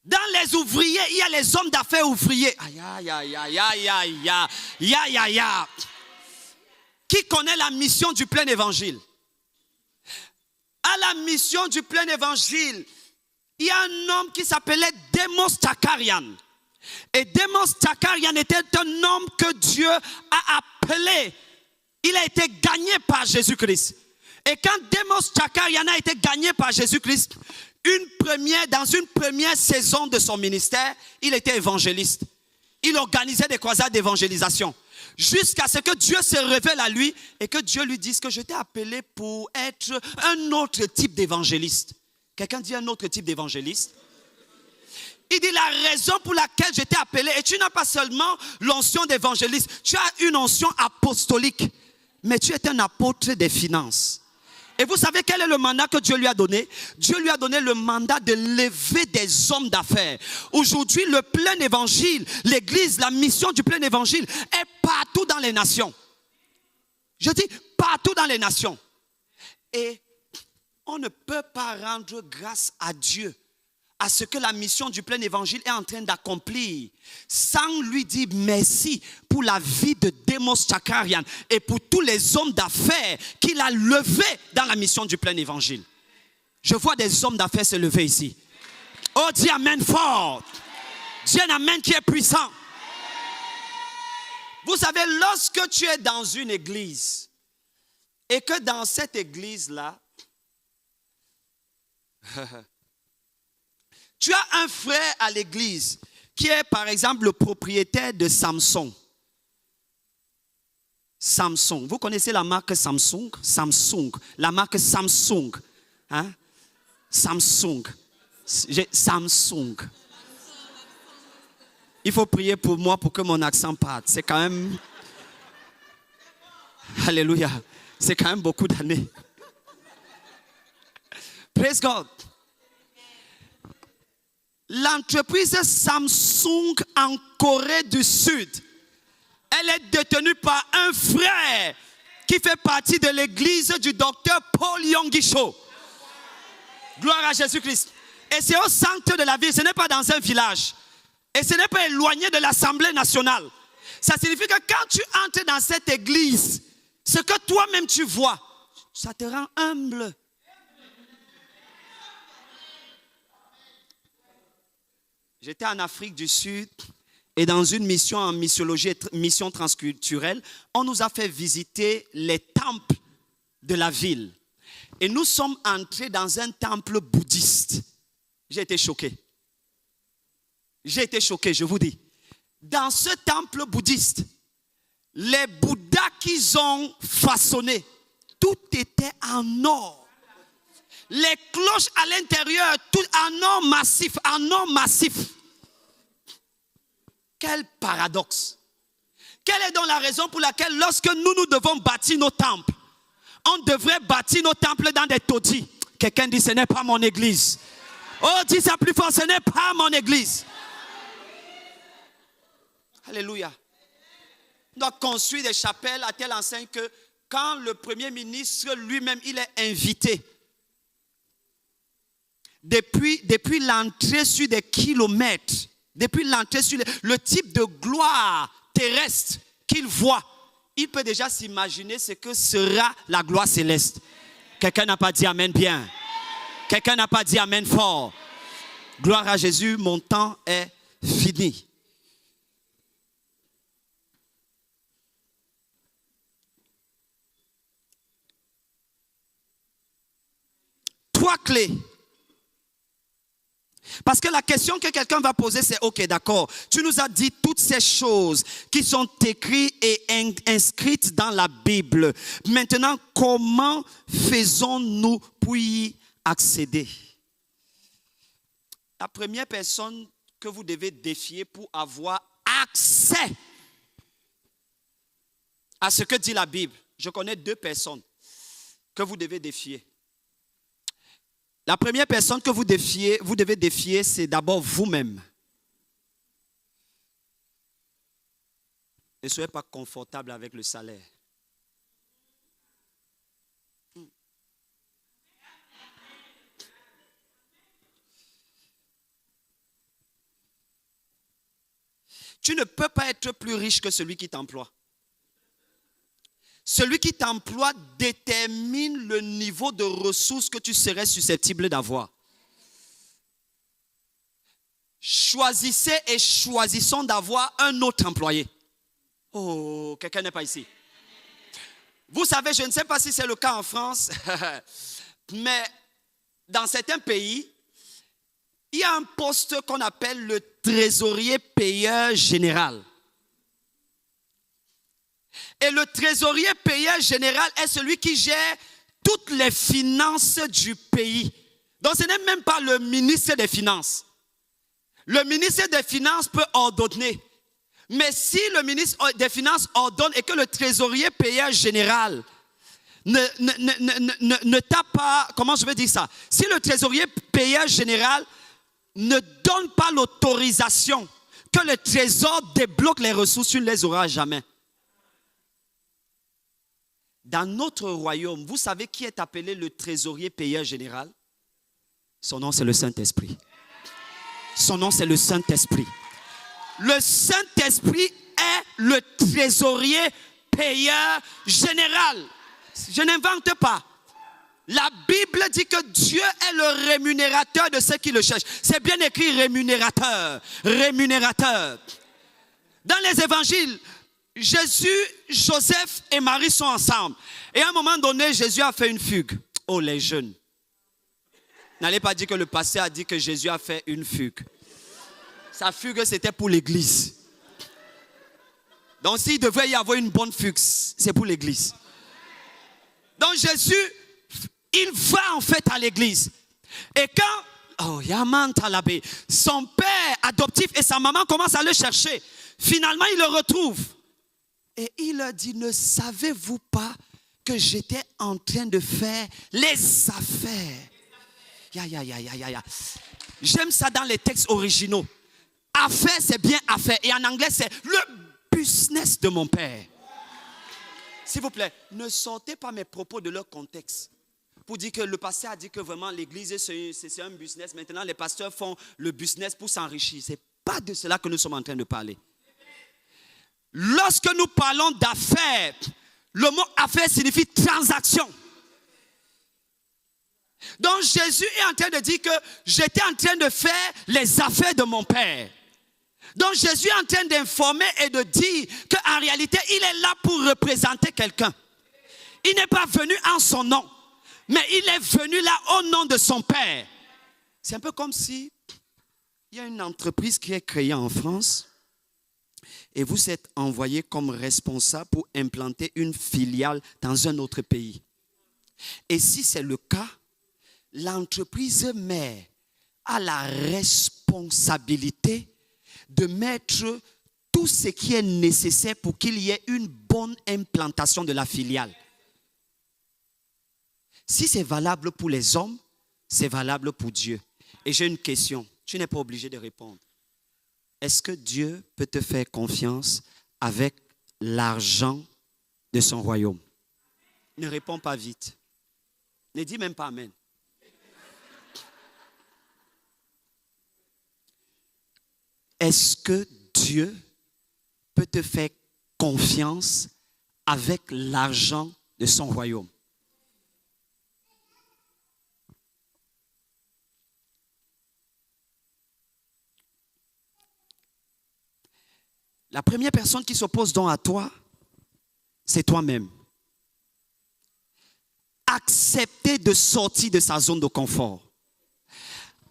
Dans les ouvriers, il y a les hommes d'affaires ouvriers. Aïe, aïe, aïe, aïe, aïe, aïe, aïe, aïe, aïe, aïe. Qui connaît la mission du plein évangile? À la mission du plein évangile, il y a un homme qui s'appelait Démos Tchakarian. Et Démos Tchakarian était un homme que Dieu a appelé. Il a été gagné par Jésus-Christ. Et quand Démos Tchakarian a été gagné par Jésus-Christ, dans une première saison de son ministère, il était évangéliste. Il organisait des croisades d'évangélisation. Jusqu'à ce que Dieu se révèle à lui et que Dieu lui dise que je t'ai appelé pour être un autre type d'évangéliste. Quelqu'un dit un autre type d'évangéliste? Il dit la raison pour laquelle je t'ai appelé, et tu n'as pas seulement l'onction d'évangéliste, tu as une onction apostolique, mais tu es un apôtre des finances. Et vous savez quel est le mandat que Dieu lui a donné? Dieu lui a donné le mandat de lever des hommes d'affaires. Aujourd'hui, le plein évangile, l'église, la mission du plein évangile est partout dans les nations. Je dis partout dans les nations. Et on ne peut pas rendre grâce à Dieu à ce que la mission du plein évangile est en train d'accomplir sans lui dire merci pour la vie de Démos Tchakarian et pour tous les hommes d'affaires qu'il a levés dans la mission du plein évangile. Je vois des hommes d'affaires se lever ici. Oh, dis amen fort. Dis un amen qui est puissant. Vous savez, lorsque tu es dans une église et que dans cette église-là, tu as un frère à l'église qui est par exemple le propriétaire de Samsung. Samsung. Vous connaissez la marque Samsung? Samsung. La marque Samsung. Hein? Samsung. Samsung. Il faut prier pour moi pour que mon accent parte. C'est quand même... Alléluia. C'est quand même beaucoup d'années. Praise God. L'entreprise Samsung en Corée du Sud, elle est détenue par un frère qui fait partie de l'église du docteur Paul Yonggi-cho. Gloire à Jésus-Christ. Et c'est au centre de la ville, ce n'est pas dans un village. Et ce n'est pas éloigné de l'Assemblée nationale. Ça signifie que quand tu entres dans cette église, ce que toi-même tu vois, ça te rend humble. J'étais en Afrique du Sud et dans une mission en missiologie et mission transculturelle, on nous a fait visiter les temples de la ville. Et nous sommes entrés dans un temple bouddhiste. J'ai été choqué. J'ai été choqué, je vous dis. Dans ce temple bouddhiste, les Bouddhas qu'ils ont façonnés, tout était en or. Les cloches à l'intérieur, tout en or massif, en or massif. Quel paradoxe. Quelle est donc la raison pour laquelle lorsque nous devons bâtir nos temples, on devrait bâtir nos temples dans des taudis? Quelqu'un dit, ce n'est pas mon église. Oh, dis ça plus fort, ce n'est pas mon église. Alléluia. On doit construire des chapelles à telle enseigne que quand le Premier ministre lui-même, il est invité, depuis l'entrée sur des kilomètres, depuis l'entrée sur le type de gloire terrestre qu'il voit, il peut déjà s'imaginer ce que sera la gloire céleste. Quelqu'un n'a pas dit amen bien. Quelqu'un n'a pas dit amen fort. Gloire à Jésus, mon temps est fini. Trois clés. Parce que la question que quelqu'un va poser, c'est ok, d'accord, tu nous as dit toutes ces choses qui sont écrites et inscrites dans la Bible. Maintenant, comment faisons-nous pour y accéder? La première personne que vous devez défier pour avoir accès à ce que dit la Bible, je connais 2 personnes que vous devez défier. La première personne que vous devez défier, c'est d'abord vous-même. Ne soyez pas confortable avec le salaire. Tu ne peux pas être plus riche que celui qui t'emploie. Celui qui t'emploie détermine le niveau de ressources que tu serais susceptible d'avoir. Choisissez et choisissons d'avoir un autre employé. Oh, quelqu'un n'est pas ici. Vous savez, je ne sais pas si c'est le cas en France, mais dans certains pays, il y a un poste qu'on appelle le trésorier payeur général. Et le trésorier payeur général est celui qui gère toutes les finances du pays. Donc ce n'est même pas le ministre des Finances. Le ministre des Finances peut ordonner. Mais si le ministre des Finances ordonne et que le trésorier payeur général ne tape pas, comment je vais dire ça? Si le trésorier payeur général ne donne pas l'autorisation que le trésor débloque les ressources, tu ne les auras jamais. Dans notre royaume, vous savez qui est appelé le trésorier payeur général? Son nom, c'est le Saint-Esprit. Son nom, c'est le Saint-Esprit. Le Saint-Esprit est le trésorier payeur général. Je n'invente pas. La Bible dit que Dieu est le rémunérateur de ceux qui le cherchent. C'est bien écrit rémunérateur, rémunérateur. Dans les évangiles, Jésus, Joseph et Marie sont ensemble. Et à un moment donné, Jésus a fait une fugue. Oh, les jeunes. N'allez pas dire que le pasteur a dit que Jésus a fait une fugue. Sa fugue, c'était pour l'église. Donc, s'il devait y avoir une bonne fugue, c'est pour l'église. Donc, Jésus, il va en fait à l'église. Et quand son père adoptif et sa maman commencent à le chercher, finalement, il le retrouve. Et il leur dit, ne savez-vous pas que j'étais en train de faire les affaires? J'aime ça dans les textes originaux. Affaire, c'est bien affaire. Et en anglais, c'est le business de mon père. S'il vous plaît, ne sortez pas mes propos de leur contexte. Pour dire que le pasteur a dit que vraiment l'église, c'est un business. Maintenant, les pasteurs font le business pour s'enrichir. Ce n'est pas de cela que nous sommes en train de parler. Lorsque nous parlons d'affaires, le mot affaire signifie transaction. Donc Jésus est en train de dire que j'étais en train de faire les affaires de mon Père. Donc Jésus est en train d'informer et de dire qu'en réalité, il est là pour représenter quelqu'un. Il n'est pas venu en son nom, mais il est venu là au nom de son Père. C'est un peu comme si il y a une entreprise qui est créée en France et vous êtes envoyé comme responsable pour implanter une filiale dans un autre pays. Et si c'est le cas, l'entreprise mère a la responsabilité de mettre tout ce qui est nécessaire pour qu'il y ait une bonne implantation de la filiale. Si c'est valable pour les hommes, c'est valable pour Dieu. Et j'ai une question, tu n'es pas obligé de répondre. Est-ce que Dieu peut te faire confiance avec l'argent de son royaume? Ne réponds pas vite. Ne dis même pas amen. Est-ce que Dieu peut te faire confiance avec l'argent de son royaume? La première personne qui s'oppose donc à toi, c'est toi-même. Accepter de sortir de sa zone de confort.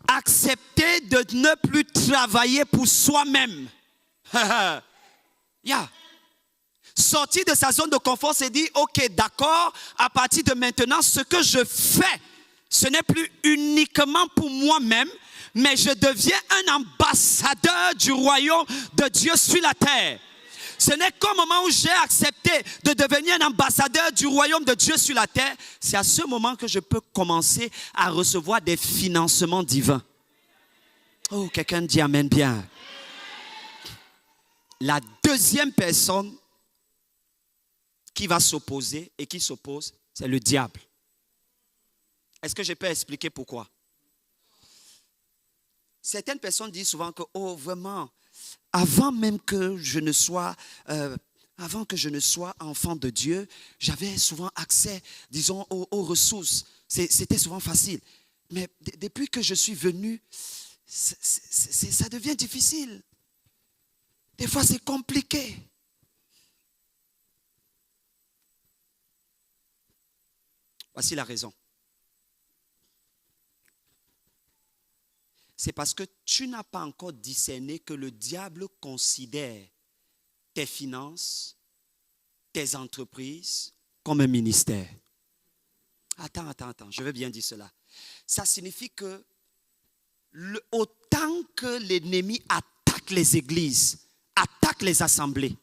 Accepter de ne plus travailler pour soi-même. Sortir de sa zone de confort, c'est dire, ok, d'accord, à partir de maintenant, ce que je fais, ce n'est plus uniquement pour moi-même, mais je deviens un ambassadeur du royaume de Dieu sur la terre. Ce n'est qu'au moment où j'ai accepté de devenir un ambassadeur du royaume de Dieu sur la terre, c'est à ce moment que je peux commencer à recevoir des financements divins. Oh, quelqu'un dit amen bien. La deuxième personne qui va s'opposer et qui s'oppose, c'est le diable. Est-ce que je peux expliquer pourquoi? Certaines personnes disent souvent que, oh vraiment, avant que je ne sois enfant de Dieu, j'avais souvent accès, disons, aux ressources. C'était souvent facile. Mais depuis que je suis venu, ça devient difficile. Des fois, c'est compliqué. Voici la raison. C'est parce que tu n'as pas encore discerné que le diable considère tes finances, tes entreprises comme un ministère. Attends, je veux bien dire cela. Ça signifie que autant que l'ennemi attaque les églises, attaque les assemblées,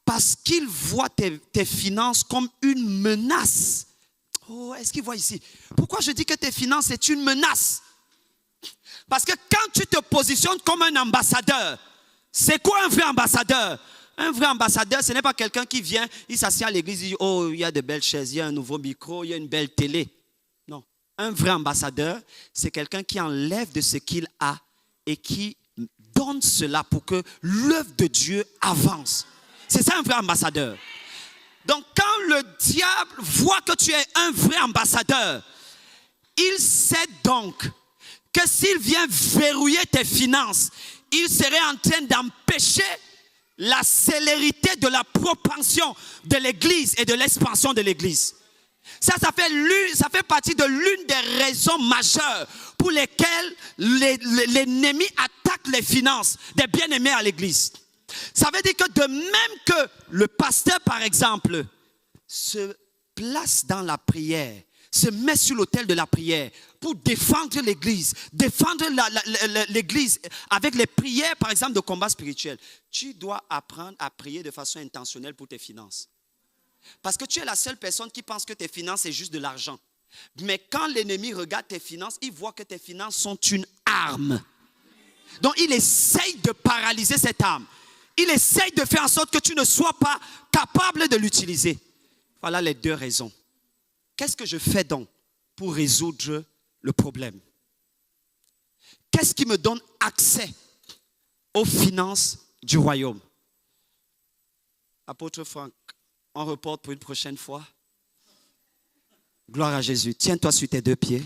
parce qu'il voit tes finances comme une menace. Oh, est-ce qu'il voit ici? Pourquoi je dis que tes finances c'est une menace? Parce que quand tu te positionnes comme un ambassadeur, c'est quoi un vrai ambassadeur? Un vrai ambassadeur, ce n'est pas quelqu'un qui vient, il s'assied à l'église, il dit, oh, il y a de belles chaises, il y a un nouveau micro, il y a une belle télé. Non. Un vrai ambassadeur, c'est quelqu'un qui enlève de ce qu'il a et qui donne cela pour que l'œuvre de Dieu avance. C'est ça un vrai ambassadeur. Donc quand le diable voit que tu es un vrai ambassadeur, il sait donc que s'il vient verrouiller tes finances, il serait en train d'empêcher la célérité de la propension de l'église et de l'expansion de l'église. Ça fait partie de l'une des raisons majeures pour lesquelles l'ennemi attaque les finances des bien-aimés à l'église. Ça veut dire que de même que le pasteur, par exemple, se place dans la prière, se met sur l'autel de la prière pour défendre l'église avec les prières, par exemple, de combat spirituel. Tu dois apprendre à prier de façon intentionnelle pour tes finances. Parce que tu es la seule personne qui pense que tes finances, c'est juste de l'argent. Mais quand l'ennemi regarde tes finances, il voit que tes finances sont une arme. Donc, il essaye de paralyser cette arme. Il essaye de faire en sorte que tu ne sois pas capable de l'utiliser. Voilà les deux raisons. Qu'est-ce que je fais donc pour résoudre le problème? Qu'est-ce qui me donne accès aux finances du royaume? Apôtre Franck, on reporte pour une prochaine fois. Gloire à Jésus. Tiens-toi sur tes deux pieds.